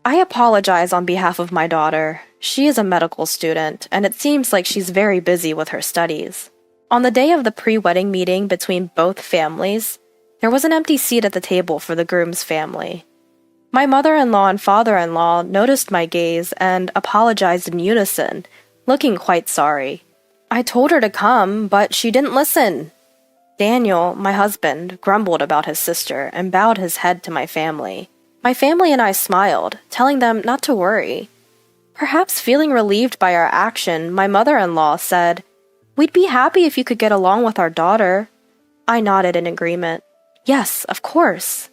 I apologize on behalf of my daughter. She is a medical student, and it seems like she's very busy with her studies. On the day of the pre-wedding meeting between both families, there was an empty seat at the table for the groom's family. My mother-in-law and father-in-law noticed my gaze and apologized in unison, looking quite sorry. I told her to come, but she didn't listen. Daniel, my husband, grumbled about his sister and bowed his head to my family. My family and I smiled, telling them not to worry. Perhaps feeling relieved by our action, my mother-in-law said, "We'd be happy if you could get along with our daughter." I nodded in agreement. Yes, of course.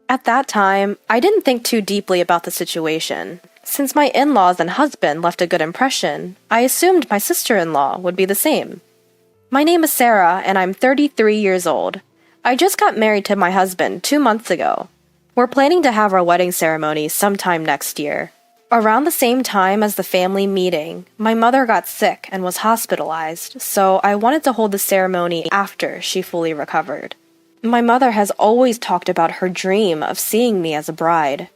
At that time, I didn't think too deeply about the situation. Since my in-laws and husband left a good impression, I assumed my sister-in-law would be the same. My name is Sarah, and I'm 33 years old. I just got married to my husband 2 months ago. We're planning to have our wedding ceremony sometime next year. Around the same time as the family meeting, my mother got sick and was hospitalized, so I wanted to hold the ceremony after she fully recovered. My mother has always talked about her dream of seeing me as a bride.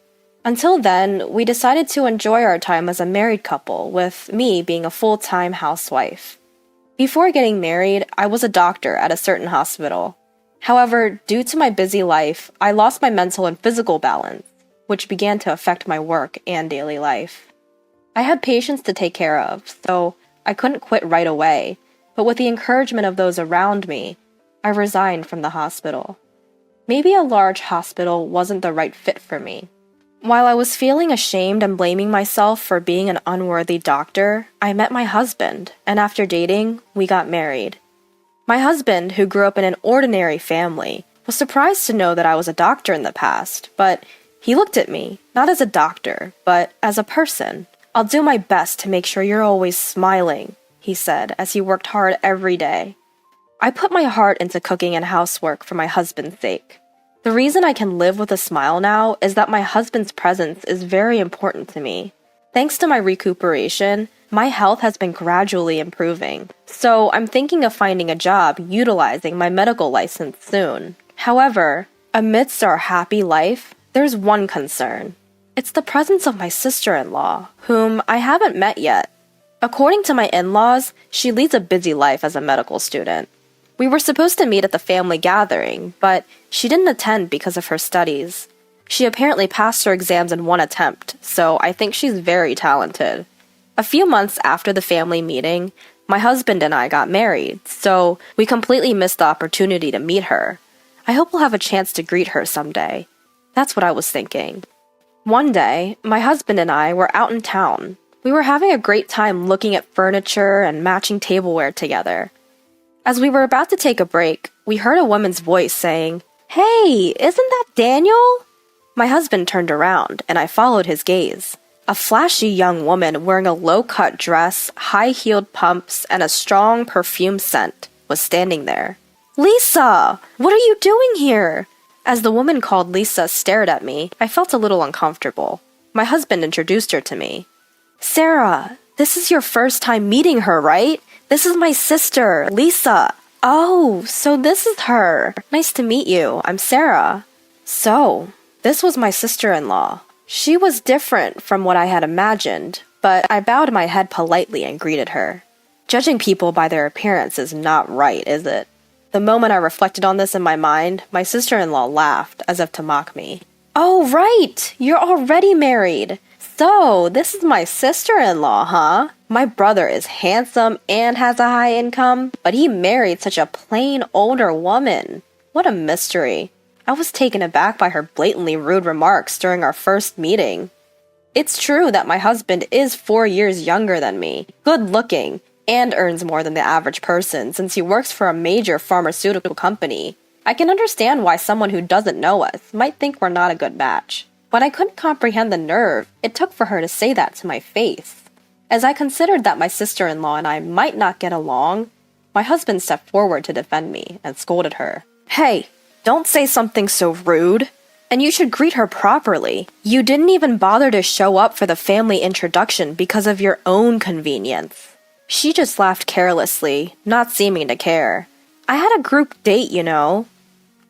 Until then, we decided to enjoy our time as a married couple, with me being a full-time housewife. Before getting married, I was a doctor at a certain hospital. However, due to my busy life, I lost my mental and physical balance, which began to affect my work and daily life. I had patients to take care of, so I couldn't quit right away, but with the encouragement of those around me, I resigned from the hospital. Maybe a large hospital wasn't the right fit for me. While I was feeling ashamed and blaming myself for being an unworthy doctor, I met my husband, and after dating, we got married. My husband, who grew up in an ordinary family, was surprised to know that I was a doctor in the past, but he looked at me, not as a doctor, but as a person. "I'll do my best to make sure you're always smiling," he said as he worked hard every day. I put my heart into cooking and housework for my husband's sake. The reason I can live with a smile now is that my husband's presence is very important to me. Thanks to my recuperation, my health has been gradually improving, so I'm thinking of finding a job utilizing my medical license soon. However, amidst our happy life, there's one concern. It's the presence of my sister-in-law, whom I haven't met yet. According to my in-laws, she leads a busy life as a medical student. We were supposed to meet at the family gathering, but she didn't attend because of her studies. She apparently passed her exams in one attempt, so I think she's very talented. A few months after the family meeting, my husband and I got married, so we completely missed the opportunity to meet her. I hope we'll have a chance to greet her someday. That's what I was thinking. One day, my husband and I were out in town. We were having a great time looking at furniture and matching tableware together. As we were about to take a break, we heard a woman's voice saying, "Hey, isn't that Daniel?" My husband turned around, and I followed his gaze. A flashy young woman wearing a low-cut dress, high-heeled pumps, and a strong perfume scent was standing there. "Lisa, what are you doing here?" As the woman called Lisa stared at me, I felt a little uncomfortable. My husband introduced her to me. "Sarah, this is your first time meeting her, right? This is my sister, Lisa." "Oh, so this is her. Nice to meet you. I'm Sarah." So, this was my sister-in-law. She was different from what I had imagined, but I bowed my head politely and greeted her. Judging people by their appearance is not right, is it? The moment I reflected on this in my mind, my sister-in-law laughed, as if to mock me. "Oh, right! You're already married! So, this is my sister-in-law, huh? My brother is handsome and has a high income, but he married such a plain older woman. What a mystery." I was taken aback by her blatantly rude remarks during our first meeting. It's true that my husband is 4 years younger than me, good-looking, and earns more than the average person since he works for a major pharmaceutical company. I can understand why someone who doesn't know us might think we're not a good match. But I couldn't comprehend the nerve it took for her to say that to my face. As I considered that my sister-in-law and I might not get along, my husband stepped forward to defend me and scolded her. "Hey, don't say something so rude. And you should greet her properly. You didn't even bother to show up for the family introduction because of your own convenience." She just laughed carelessly, not seeming to care. "I had a group date, you know."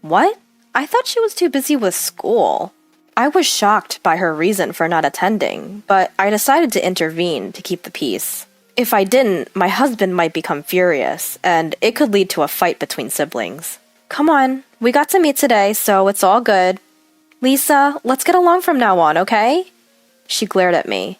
"What? I thought she was too busy with school." I was shocked by her reason for not attending, but I decided to intervene to keep the peace. If I didn't, my husband might become furious, and it could lead to a fight between siblings. Come on, we got to meet today, so it's all good. Lisa, let's get along from now on, okay? She glared at me.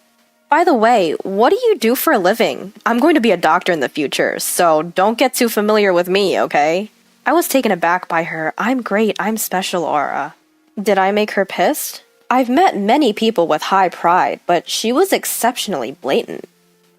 By the way, what do you do for a living? I'm going to be a doctor in the future, so don't get too familiar with me, okay? I was taken aback by her "I'm great, I'm special" aura. Did I make her pissed? I've met many people with high pride, but she was exceptionally blatant.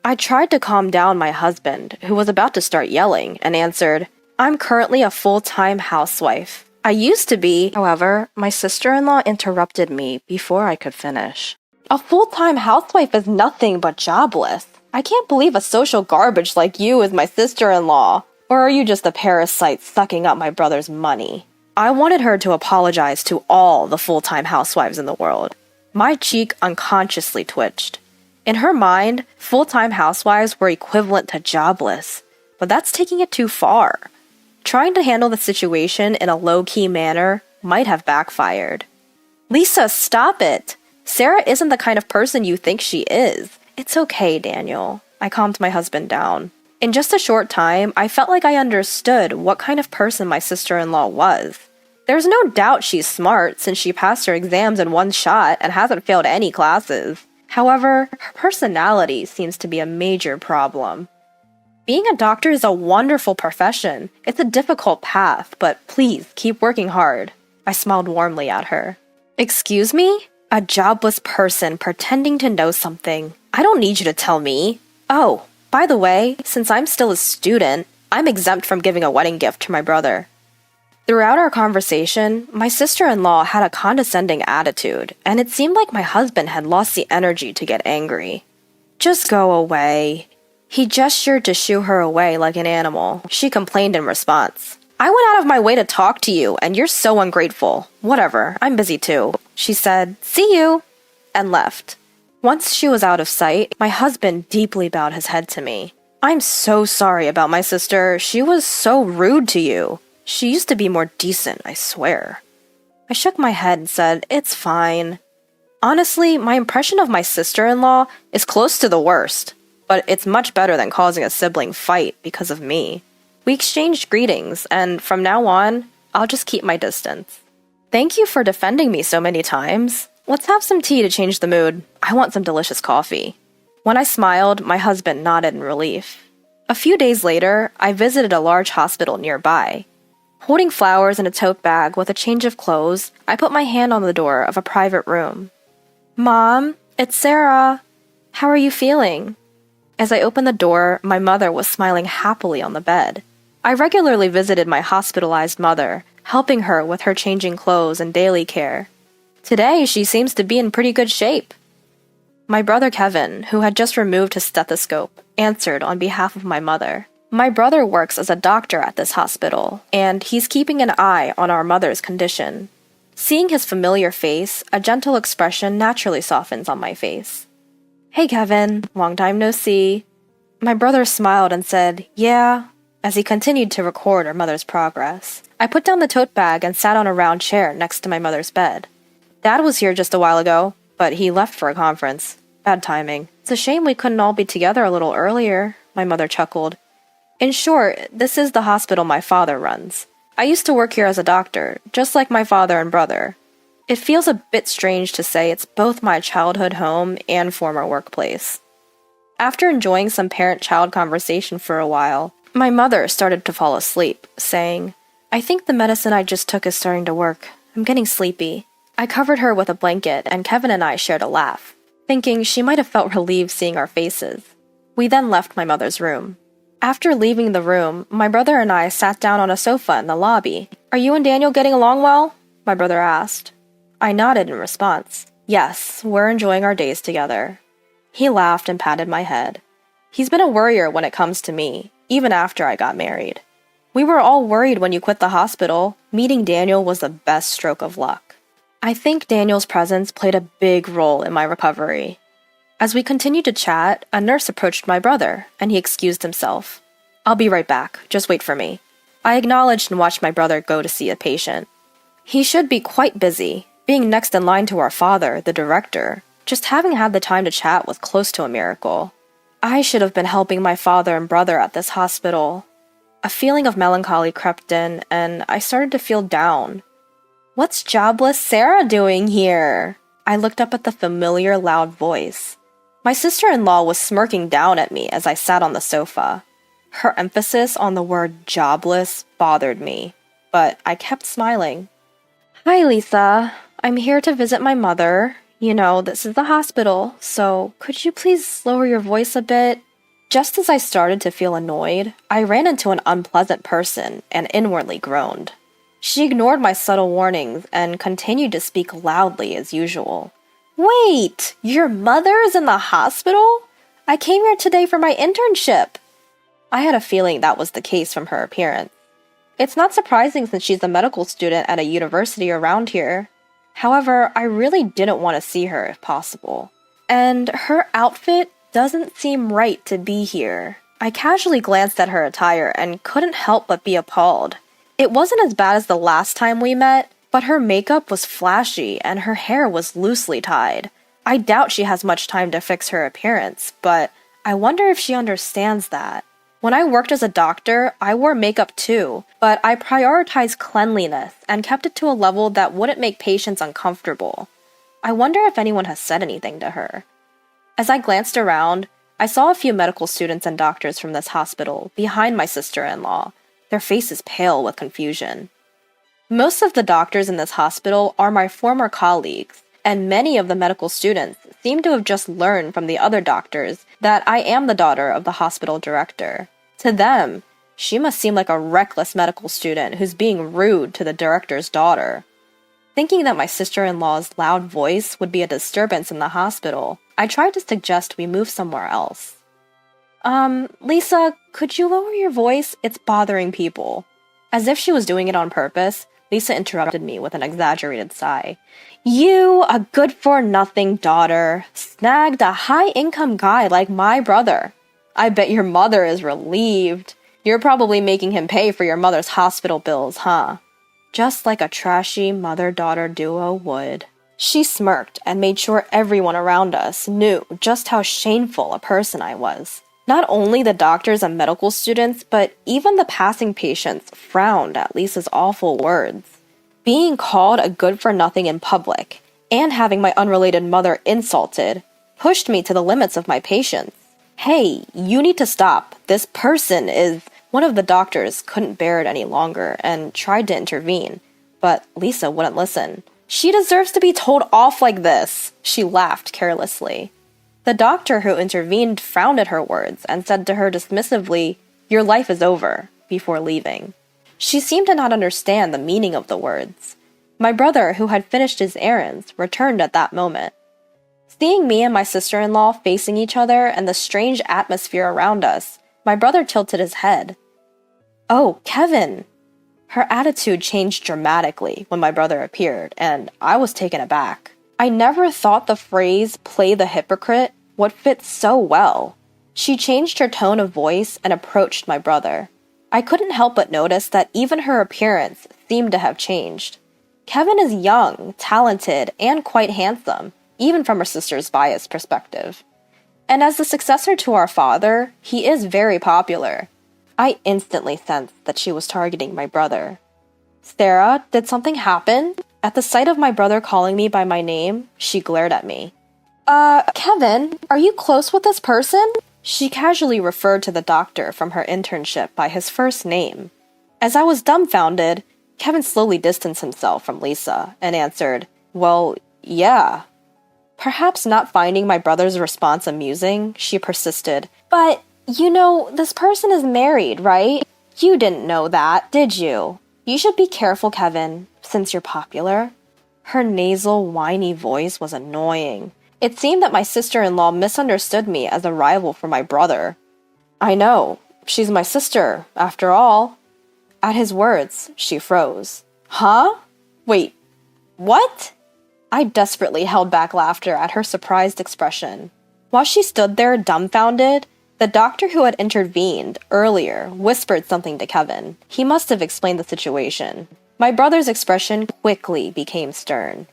I tried to calm down my husband, who was about to start yelling, and answered, "I'm currently a full-time housewife. I used to be." However, my sister-in-law interrupted me before I could finish. "A full-time housewife is nothing but jobless. I can't believe a social garbage like you is my sister-in-law. Or are you just a parasite sucking up my brother's money?" I wanted her to apologize to all the full-time housewives in the world. My cheek unconsciously twitched. In her mind, full-time housewives were equivalent to jobless, but that's taking it too far. Trying to handle the situation in a low-key manner might have backfired. "Lisa, stop it! Sarah isn't the kind of person you think she is. It's okay, Daniel." I calmed my husband down. In just a short time, I felt like I understood what kind of person my sister-in-law was. There's no doubt she's smart since she passed her exams in one shot and hasn't failed any classes. However, her personality seems to be a major problem. Being a doctor is a wonderful profession. It's a difficult path, but please keep working hard. I smiled warmly at her. "Excuse me? A jobless person pretending to know something. I don't need you to tell me. Oh, by the way, since I'm still a student, I'm exempt from giving a wedding gift to my brother." Throughout our conversation, my sister-in-law had a condescending attitude, and it seemed like my husband had lost the energy to get angry. "Just go away." He gestured to shoo her away like an animal. She complained in response. "I went out of my way to talk to you, and you're so ungrateful. Whatever, I'm busy too." She said, "See you," and left. Once she was out of sight, my husband deeply bowed his head to me. "I'm so sorry about my sister. She was so rude to you. She used to be more decent, I swear." I shook my head and said, "It's fine." Honestly, my impression of my sister-in-law is close to the worst, but it's much better than causing a sibling fight because of me. We exchanged greetings, and from now on, I'll just keep my distance. "Thank you for defending me so many times. Let's have some tea to change the mood. I want some delicious coffee." When I smiled, my husband nodded in relief. A few days later, I visited a large hospital nearby. Holding flowers in a tote bag with a change of clothes, I put my hand on the door of a private room. "Mom, it's Sarah. How are you feeling?" As I opened the door, my mother was smiling happily on the bed. I regularly visited my hospitalized mother, helping her with her changing clothes and daily care. Today, she seems to be in pretty good shape. My brother Kevin, who had just removed his stethoscope, answered on behalf of my mother. My brother works as a doctor at this hospital, and he's keeping an eye on our mother's condition. Seeing his familiar face, a gentle expression naturally softens on my face. "Hey Kevin, long time no see." My brother smiled and said, "Yeah," as he continued to record our mother's progress. I put down the tote bag and sat on a round chair next to my mother's bed. Dad was here just a while ago, but he left for a conference. Bad timing. "It's a shame we couldn't all be together a little earlier," my mother chuckled. "In short, this is the hospital my father runs. I used to work here as a doctor, just like my father and brother. It feels a bit strange to say it's both my childhood home and former workplace." After enjoying some parent-child conversation for a while, my mother started to fall asleep, saying, "I think the medicine I just took is starting to work. I'm getting sleepy." I covered her with a blanket, and Kevin and I shared a laugh, thinking she might have felt relieved seeing our faces. We then left my mother's room. After leaving the room, my brother and I sat down on a sofa in the lobby. "Are you and Daniel getting along well?" my brother asked. I nodded in response. "Yes, we're enjoying our days together." He laughed and patted my head. He's been a worrier when it comes to me, even after I got married. "We were all worried when you quit the hospital. Meeting Daniel was the best stroke of luck." I think Daniel's presence played a big role in my recovery. As we continued to chat, a nurse approached my brother, and he excused himself. "I'll be right back. Just wait for me." I acknowledged and watched my brother go to see a patient. He should be quite busy. Being next in line to our father, the director, just having had the time to chat was close to a miracle. I should have been helping my father and brother at this hospital. A feeling of melancholy crept in, and I started to feel down. What's jobless Sarah doing here? I looked up at the familiar, loud voice. My sister-in-law was smirking down at me as I sat on the sofa. Her emphasis on the word jobless bothered me, but I kept smiling. Hi, Lisa. I'm here to visit my mother. You know, this is the hospital, so could you please lower your voice a bit? Just as I started to feel annoyed, I ran into an unpleasant person and inwardly groaned. She ignored my subtle warnings and continued to speak loudly as usual. Wait, your mother is in the hospital? I came here today for my internship. I had a feeling that was the case from her appearance. It's not surprising since she's a medical student at a university around here. However, I really didn't want to see her if possible. And her outfit doesn't seem right to be here. I casually glanced at her attire and couldn't help but be appalled. It wasn't as bad as the last time we met, but her makeup was flashy and her hair was loosely tied. I doubt she has much time to fix her appearance, but I wonder if she understands that. When I worked as a doctor, I wore makeup too, but I prioritized cleanliness and kept it to a level that wouldn't make patients uncomfortable. I wonder if anyone has said anything to her. As I glanced around, I saw a few medical students and doctors from this hospital behind my sister-in-law, their faces pale with confusion. Most of the doctors in this hospital are my former colleagues, and many of the medical students seem to have just learned from the other doctors that I am the daughter of the hospital director. To them, she must seem like a reckless medical student who's being rude to the director's daughter. Thinking that my sister-in-law's loud voice would be a disturbance in the hospital, I tried to suggest we move somewhere else. Lisa, could you lower your voice? It's bothering people. As if she was doing it on purpose, Lisa interrupted me with an exaggerated sigh. You, a good-for-nothing daughter, snagged a high-income guy like my brother. I bet your mother is relieved. You're probably making him pay for your mother's hospital bills, huh? Just like a trashy mother-daughter duo would. She smirked and made sure everyone around us knew just how shameful a person I was. Not only the doctors and medical students, but even the passing patients frowned at Lisa's awful words. Being called a good-for-nothing in public, and having my unrelated mother insulted, pushed me to the limits of my patience. Hey, you need to stop. This person is... One of the doctors couldn't bear it any longer and tried to intervene, but Lisa wouldn't listen. She deserves to be told off like this, she laughed carelessly. The doctor who intervened frowned at her words and said to her dismissively, "Your life is over," before leaving. She seemed to not understand the meaning of the words. My brother, who had finished his errands, returned at that moment. Seeing me and my sister-in-law facing each other and the strange atmosphere around us, my brother tilted his head. "Oh, Kevin!" Her attitude changed dramatically when my brother appeared, and I was taken aback. I never thought the phrase, "play the hypocrite," would fit so well. She changed her tone of voice and approached my brother. I couldn't help but notice that even her appearance seemed to have changed. Kevin is young, talented, and quite handsome, even from her sister's biased perspective. And as the successor to our father, he is very popular. I instantly sensed that she was targeting my brother. "Sarah, did something happen?" At the sight of my brother calling me by my name, she glared at me. Kevin, are you close with this person?" She casually referred to the doctor from her internship by his first name. As I was dumbfounded, Kevin slowly distanced himself from Lisa and answered, "Well, yeah." Perhaps not finding my brother's response amusing, she persisted. "But, you know, this person is married, right? You didn't know that, did you? You should be careful, Kevin, since you're popular." Her nasal, whiny voice was annoying. It seemed that my sister-in-law misunderstood me as a rival for my brother. "I know. She's my sister, after all." At his words, she froze. "Huh? Wait, what?" I desperately held back laughter at her surprised expression. While she stood there dumbfounded, the doctor who had intervened earlier whispered something to Kevin. He must have explained the situation. My brother's expression quickly became stern.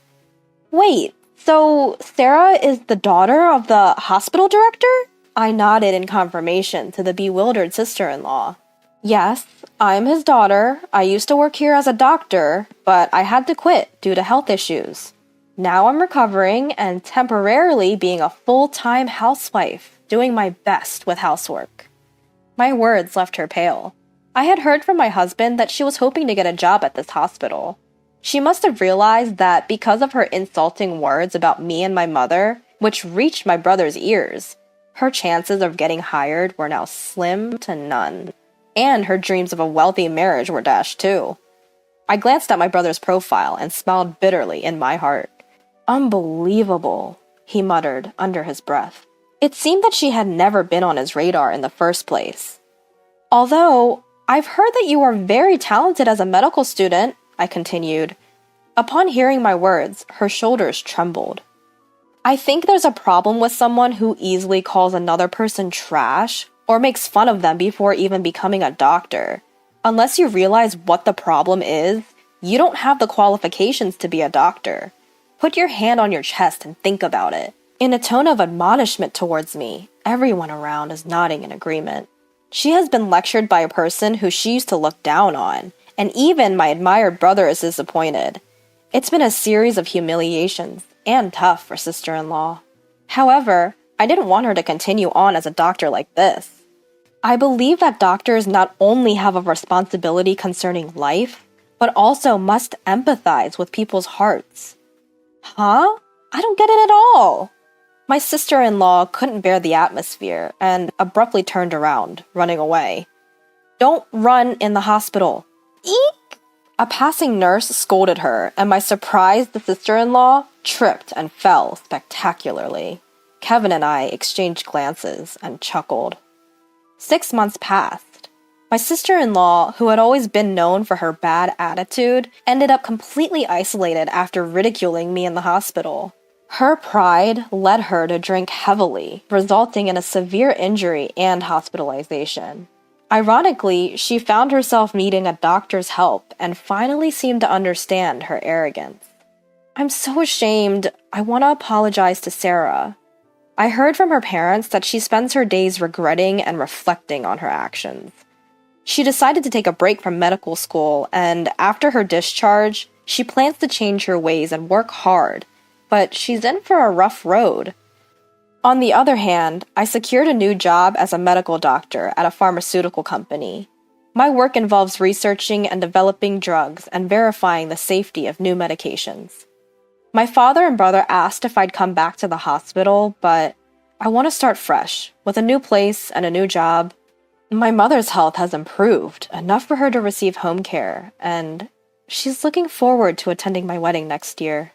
Wait, so Sarah is the daughter of the hospital director? I nodded in confirmation to the bewildered sister-in-law. Yes, I'm his daughter. I used to work here as a doctor, but I had to quit due to health issues. Now I'm recovering and temporarily being a full-time housewife, doing my best with housework. My words left her pale. I had heard from my husband that she was hoping to get a job at this hospital. She must have realized that because of her insulting words about me and my mother, which reached my brother's ears, her chances of getting hired were now slim to none. And her dreams of a wealthy marriage were dashed too. I glanced at my brother's profile and smiled bitterly in my heart. Unbelievable, he muttered under his breath. It seemed that she had never been on his radar in the first place. Although, I've heard that you are very talented as a medical student, I continued. Upon hearing my words, her shoulders trembled. I think there's a problem with someone who easily calls another person trash or makes fun of them before even becoming a doctor. Unless you realize what the problem is, you don't have the qualifications to be a doctor. Put your hand on your chest and think about it. In a tone of admonishment towards me, everyone around is nodding in agreement. She has been lectured by a person who she used to look down on, and even my admired brother is disappointed. It's been a series of humiliations, and tough for sister-in-law. However, I didn't want her to continue on as a doctor like this. I believe that doctors not only have a responsibility concerning life, but also must empathize with people's hearts. Huh? I don't get it at all. My sister-in-law couldn't bear the atmosphere and abruptly turned around, running away. Don't run in the hospital. Eek! A passing nurse scolded her, and my surprised sister-in-law tripped and fell spectacularly. Kevin and I exchanged glances and chuckled. 6 months passed. My sister-in-law, who had always been known for her bad attitude, ended up completely isolated after ridiculing me in the hospital. Her pride led her to drink heavily, resulting in a severe injury and hospitalization. Ironically, she found herself needing a doctor's help and finally seemed to understand her arrogance. I'm so ashamed. I want to apologize to Sarah. I heard from her parents that she spends her days regretting and reflecting on her actions. She decided to take a break from medical school, and after her discharge, she plans to change her ways and work hard, but she's in for a rough road. On the other hand, I secured a new job as a medical doctor at a pharmaceutical company. My work involves researching and developing drugs and verifying the safety of new medications. My father and brother asked if I'd come back to the hospital, but I want to start fresh, with a new place and a new job. My mother's health has improved, enough for her to receive home care, and she's looking forward to attending my wedding next year.